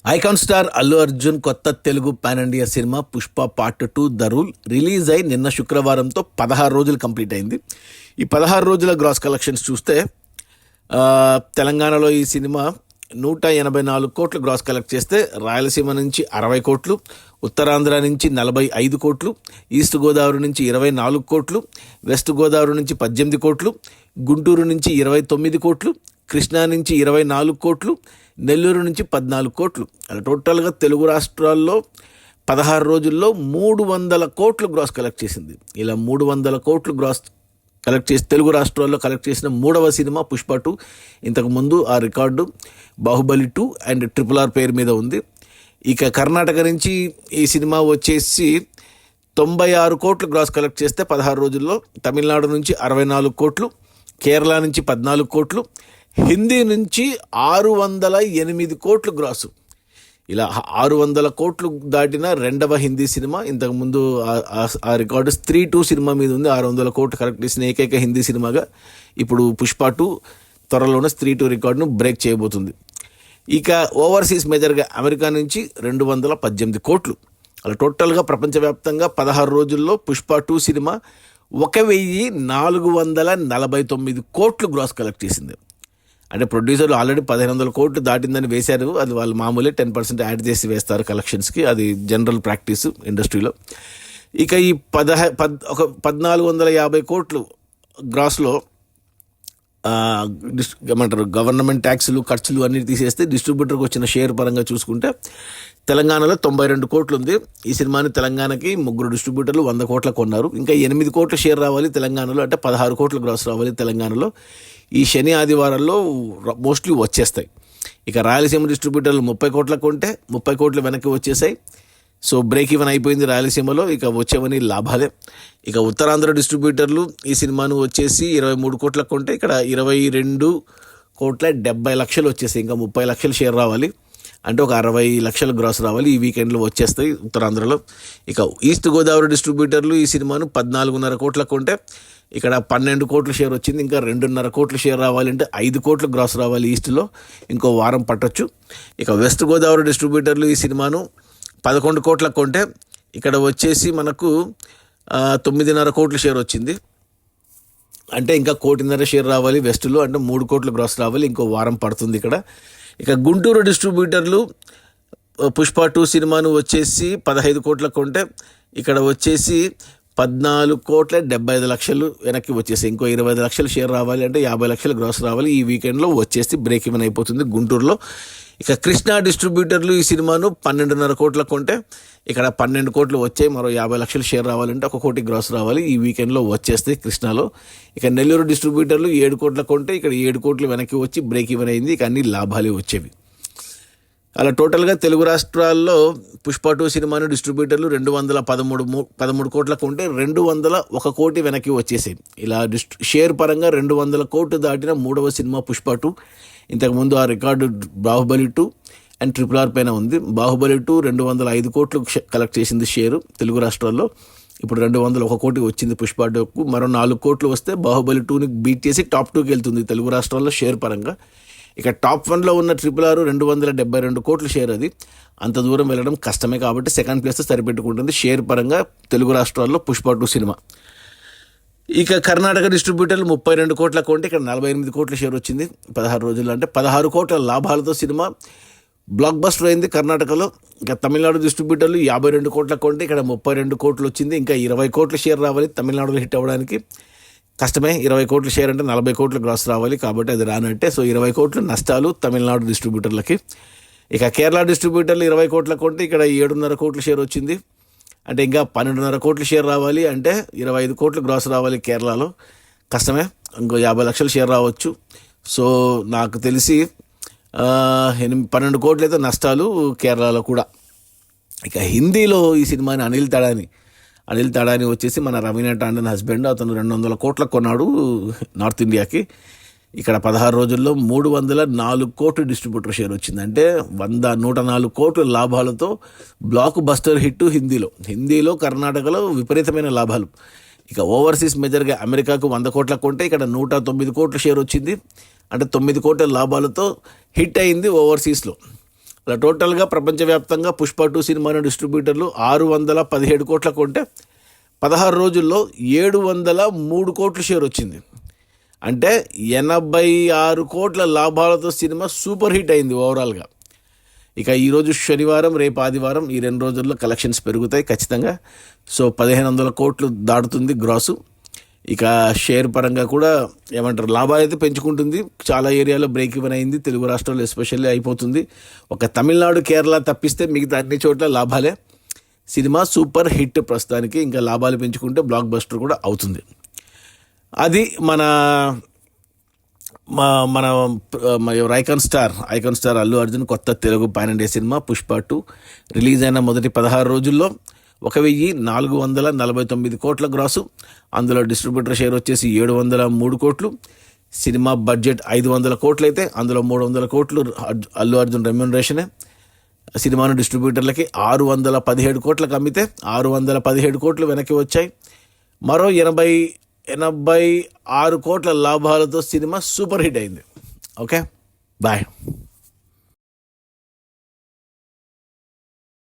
Icon star Allu Arjun కొత్త Telugu pan India cinema Pushpa part 2 the rule release అయి నిన్న శుక్రవారంతో 16 రోజులు కంప్లీట్ అయింది. ఈ 16 రోజుల గ్రాస్ కలెక్షన్స్ చూస్తే తెలంగాణలో ఈ సినిమా 184 కోట్లు గ్రాస్ కలెక్ట్ చేస్తే, రాయలసీమ నుంచి 60 కోట్లు, ఉత్తరాంధ్ర నుంచి 45 కోట్లు, ఈస్ట్ గోదావరి నుంచి 24 కోట్లు, వెస్ట్ గోదావరి నుంచి 18 కోట్లు, గుంటూరు నుంచి 29 కోట్లు, కృష్ణా నుంచి 24 కోట్లు, నెల్లూరు నుంచి 14 కోట్లు. అలా టోటల్గా తెలుగు రాష్ట్రాల్లో 16 రోజుల్లో 300 కోట్లు గ్రాస్ కలెక్ట్ చేసింది. ఇలా 300 కోట్లు గ్రాస్ కలెక్ట్ చేసి తెలుగు రాష్ట్రాల్లో కలెక్ట్ చేసిన 3వ సినిమా పుష్ప 2. ఇంతకుముందు ఆ రికార్డు బాహుబలి 2 అండ్ RRR పేరు మీద ఉంది. ఇక కర్ణాటక నుంచి ఈ సినిమా వచ్చేసి 96 కోట్లు గ్రాస్ కలెక్ట్ చేస్తే 16 రోజుల్లో, తమిళనాడు నుంచి 64 కోట్లు, కేరళ నుంచి 14 కోట్లు, హిందీ నుంచి 608 కోట్లు గ్రాసు. ఇలా 600 కోట్లు దాటిన రెండవ హిందీ సినిమా. ఇంతకుముందు ఆ రికార్డు స్త్రీ 2 సినిమా మీద ఉంది. 600 కోట్లు కలెక్ట్ చేసిన ఏకైక హిందీ సినిమాగా ఇప్పుడు పుష్ప 2 త్వరలోనే స్త్రీ 2 రికార్డును బ్రేక్ చేయబోతుంది. ఇక ఓవర్సీస్ మేజర్గా అమెరికా నుంచి 218 కోట్లు. అలా టోటల్గా ప్రపంచవ్యాప్తంగా 16 రోజుల్లో పుష్ప 2 సినిమా 1449 కోట్లు గ్రాస్ కలెక్ట్ చేసింది. అంటే ప్రొడ్యూసర్లు ఆల్రెడీ 1500 కోట్లు దాటిందని వేశారు. అది వాళ్ళు మామూలే 10% యాడ్ చేసి వేస్తారు కలెక్షన్స్కి. అది జనరల్ ప్రాక్టీస్ ఇండస్ట్రీలో. ఇక ఈ 1450 కోట్లు గ్రాస్లో ఏమంటారు గవర్నమెంట్ ట్యాక్సులు, ఖర్చులు అన్నీ తీసేస్తే డిస్ట్రిబ్యూటర్కి వచ్చిన షేర్ పరంగా చూసుకుంటే తెలంగాణలో 92 కోట్లు ఉంది. ఈ సినిమాని తెలంగాణకి 3 డిస్ట్రిబ్యూటర్లు 100 కోట్ల కొన్నారు. ఇంకా 8 కోట్ల షేర్ రావాలి తెలంగాణలో, అంటే 16 కోట్ల గ్రాస్ రావాలి తెలంగాణలో. ఈ శని ఆదివారాల్లో మోస్ట్లీ వచ్చేస్తాయి. ఇక రాయలసీమ డిస్ట్రిబ్యూటర్లు 30 కోట్ల కొంటే 30 కోట్లు వెనక్కి వచ్చేసాయి. సో బ్రేక్ ఈవెన్ అయిపోయింది రాయలసీమలో. ఇక వచ్చేవని లాభాలే. ఇక ఉత్తరాంధ్ర డిస్ట్రిబ్యూటర్లు ఈ సినిమాను వచ్చేసి 23 కోట్ల కొంటే ఇక్కడ 22 కోట్ల 70 లక్షలు వచ్చేసాయి. ఇంకా 30 లక్షల షేర్ రావాలి, అంటే ఒక 60 లక్షల గ్రాస్ రావాలి. ఈ వీకెండ్లో వచ్చేస్తాయి ఉత్తరాంధ్రలో. ఇక ఈస్ట్ గోదావరి డిస్ట్రిబ్యూటర్లు ఈ సినిమాను 14.5 కోట్ల కొంటే ఇక్కడ 12 కోట్ల షేర్ వచ్చింది. ఇంకా 2.5 కోట్ల షేర్ రావాలంటే 5 కోట్ల గ్రాస్ రావాలి ఈస్ట్లో. ఇంకో వారం పట్టొచ్చు. ఇక వెస్ట్ గోదావరి డిస్ట్రిబ్యూటర్లు ఈ సినిమాను 11 కోట్ల కొంటే ఇక్కడ వచ్చేసి మనకు 9.5 కోట్ల షేర్ వచ్చింది. అంటే ఇంకా 1.5 షేర్ రావాలి వెస్ట్లో, అంటే 3 కోట్ల గ్రాస్ రావాలి. ఇంకో వారం పడుతుంది ఇక్కడ. ఇక గుంటూరు డిస్ట్రిబ్యూటర్లు పుష్ప 2 సినిమాను వచ్చేసి 15 కోట్ల కొంటే ఇక్కడ వచ్చేసి 14 కోట్ల 75 లక్షలు వెనక్కి వచ్చేసాయి. ఇంకో 25 లక్షల షేర్ రావాలి, అంటే 50 లక్షల గ్రాస్ రావాలి. ఈ వీకెండ్లో వచ్చేసి బ్రేక్ ఈవెన్ అయిపోతుంది గుంటూరులో. ఇక కృష్ణా డిస్ట్రిబ్యూటర్లు ఈ సినిమాను 12.5 కోట్ల కొంటే ఇక్కడ 12 కోట్లు వచ్చాయి. మరో 50 లక్షల షేర్ రావాలంటే 1 కోటి గ్రాస్ రావాలి. ఈ వీకెండ్లో వచ్చేస్తాయి కృష్ణాలో. ఇక నెల్లూరు డిస్ట్రిబ్యూటర్లు 7 కోట్ల కొంటే ఇక్కడ 7 కోట్లు వెనక్కి వచ్చి బ్రేక్ ఈవెన్ అయింది. ఇక అన్ని లాభాలే వచ్చేవి. అలా టోటల్గా తెలుగు రాష్ట్రాల్లో పుష్ప 2 సినిమాను డిస్ట్రిబ్యూటర్లు 213 కోట్ల కొంటే 201 కోటి వెనక్కి వచ్చేసాయి. ఇలా షేర్ పరంగా 200 కోట్లు దాటిన 3వ సినిమా పుష్ప 2. ఇంతకుముందు ఆ రికార్డు బాహుబలి 2 అండ్ RRR పైన ఉంది. బాహుబలి 2 205 కోట్లు కలెక్ట్ చేసింది షేరు తెలుగు రాష్ట్రాల్లో. ఇప్పుడు 201 కోటి వచ్చింది పుష్ప 2కు. మరో 4 కోట్లు వస్తే బాహుబలి 2ని బీట్ చేసి టాప్ 2కి వెళ్తుంది తెలుగు రాష్ట్రాల్లో షేర్ పరంగా. ఇక టాప్ 1లో ఉన్న RRR 272 కోట్ల షేర్. అది అంత దూరం వెళ్ళడం కష్టమే కాబట్టి సెకండ్ ప్లేస్ సరిపెట్టుకుంటుంది షేర్ పరంగా తెలుగు రాష్ట్రాల్లో పుష్ప 2 సినిమా. ఇక కర్ణాటక డిస్ట్రిబ్యూటర్లు 32 కోట్ల కొంటే ఇక్కడ 48 కోట్ల షేర్ వచ్చింది 16 రోజుల్లో, అంటే 16 కోట్ల లాభాలతో సినిమా బ్లాక్ బస్టర్ అయింది కర్ణాటకలో. ఇక తమిళనాడు డిస్ట్రిబ్యూటర్లు 52 కోట్ల కొంటే ఇక్కడ 32 కోట్లు వచ్చింది. ఇంకా 20 కోట్ల షేర్ రావాలి తమిళనాడులో హిట్ అవ్వడానికి. కష్టమే, 20 కోట్ల షేర్ అంటే 40 కోట్ల గ్రాస్ రావాలి, కాబట్టి అది రానంటే. సో 20 కోట్లు నష్టాలు తమిళనాడు డిస్ట్రిబ్యూటర్లకి. ఇక కేరళ డిస్ట్రిబ్యూటర్లు 20 కోట్ల కొంటే ఇక్కడ 7.5 కోట్ల షేర్ వచ్చింది. అంటే ఇంకా 12.5 కోట్ల షేర్ రావాలి, అంటే 25 కోట్ల గ్రాస్ రావాలి కేరళలో. కష్టమే, ఇంకో 50 లక్షల షేర్ రావచ్చు. సో నాకు తెలిసి 12 కోట్లు అయితే నష్టాలు కేరళలో కూడా. ఇక హిందీలో ఈ సినిమాని అనిల్ తడాని వచ్చేసి మన రవీనా టాండన్ హస్బెండ్. అతను 200 కోట్ల కొన్నాడు నార్త్ ఇండియాకి. ఇక్కడ 16 రోజుల్లో 304 కోట్లు డిస్ట్రిబ్యూటర్ షేర్ వచ్చింది. అంటే 104 కోట్ల లాభాలతో బ్లాక్ బస్టర్ హిట్ హిందీలో కర్ణాటకలో విపరీతమైన లాభాలు. ఇక ఓవర్సీస్ మేజర్గా అమెరికాకు 100 కోట్ల కొంటే ఇక్కడ 109 కోట్ల షేర్ వచ్చింది. అంటే 9 కోట్ల లాభాలతో హిట్ అయింది ఓవర్సీస్లో. అలా టోటల్గా ప్రపంచవ్యాప్తంగా పుష్ప 2 సినిమాను డిస్ట్రిబ్యూటర్లు 617 కోట్ల కొంటే 16 రోజుల్లో 703 కోట్ల షేర్ వచ్చింది. అంటే 86 కోట్ల లాభాలతో సినిమా సూపర్ హిట్ అయింది ఓవరాల్గా. ఇక ఈరోజు శనివారం, రేపు ఆదివారం, ఈ 2 రోజుల్లో కలెక్షన్స్ పెరుగుతాయి ఖచ్చితంగా. సో 1500 కోట్లు దాటుతుంది గ్రాసు. ఇక షేర్ పరంగా కూడా ఏమంటారు, లాభాలు అయితే పెంచుకుంటుంది. చాలా ఏరియాలో బ్రేక్ ఈవెన్ అయింది, తెలుగు రాష్ట్రాల్లో ఎస్పెషల్లీ అయిపోతుంది. ఒక తమిళనాడు, కేరళ తప్పిస్తే మిగతా అన్ని చోట్ల లాభాలే. సినిమా సూపర్ హిట్ ప్రస్తుతానికి. ఇంకా లాభాలు పెంచుకుంటే బ్లాక్ బస్టర్ కూడా అవుతుంది. అది మన ఐకాన్ స్టార్ అల్లు అర్జున్ కొత్త Telugu pan India cinema Pushpa 2 release అయిన మొదటి 16 రోజుల్లో 1449 కోట్ల గ్రాసు. అందులో డిస్ట్రిబ్యూటర్ షేర్ వచ్చేసి 703 కోట్లు. సినిమా బడ్జెట్ 500 కోట్లు అయితే అందులో 300 కోట్లు అల్లు అర్జున్ రెమ్యూనరేషనే. సినిమాను డిస్ట్రిబ్యూటర్లకి 617 కోట్లకు అమ్మితే 617 కోట్లు వెనక్కి వచ్చాయి. మరో 86 కోట్ల లాభాలతో సినిమా సూపర్ హిట్ అయింది. Okay, bye.